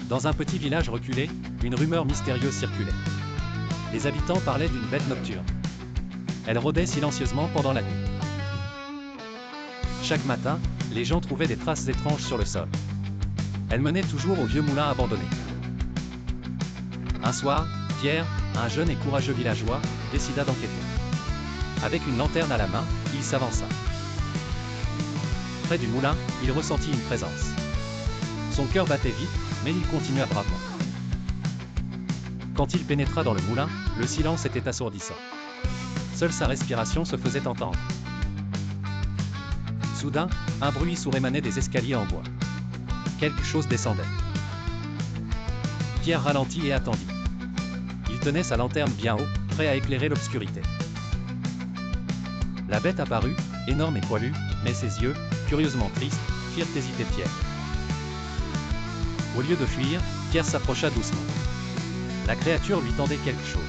Dans un petit village reculé, une rumeur mystérieuse circulait. Les habitants parlaient d'une bête nocturne. Elle rôdait silencieusement pendant la nuit. Chaque matin, les gens trouvaient des traces étranges sur le sol. Elle menait toujours au vieux moulin abandonné. Un soir, Pierre, un jeune et courageux villageois, décida d'enquêter. Avec une lanterne à la main, il s'avança. Près du moulin, il ressentit une présence. Son cœur battait vite, mais il continua bravement. Quand il pénétra dans le moulin, le silence était assourdissant. Seule sa respiration se faisait entendre. Soudain, un bruit sourd émanait des escaliers en bois. Quelque chose descendait. Pierre ralentit et attendit. Il tenait sa lanterne bien haut, prêt à éclairer l'obscurité. La bête apparut, énorme et poilue, mais ses yeux, curieusement tristes, firent hésiter Pierre. Au lieu de fuir, Pierre s'approcha doucement. La créature lui tendait quelque chose.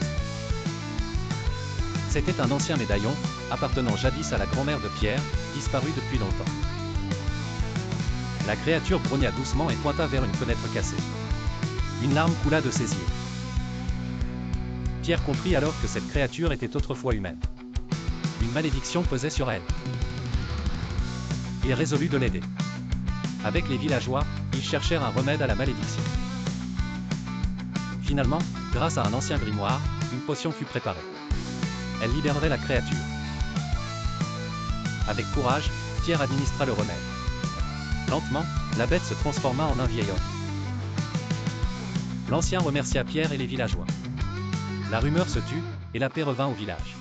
C'était un ancien médaillon, appartenant jadis à la grand-mère de Pierre, disparu depuis longtemps. La créature grogna doucement et pointa vers une fenêtre cassée. Une larme coula de ses yeux. Pierre comprit alors que cette créature était autrefois humaine. Une malédiction pesait sur elle. Il résolut de l'aider. Avec les villageois, ils cherchèrent un remède à la malédiction. Finalement, grâce à un ancien grimoire, une potion fut préparée. Elle libérerait la créature. Avec courage, Pierre administra le remède. Lentement, la bête se transforma en un vieil homme. L'ancien remercia Pierre et les villageois. La rumeur se tut, et la paix revint au village.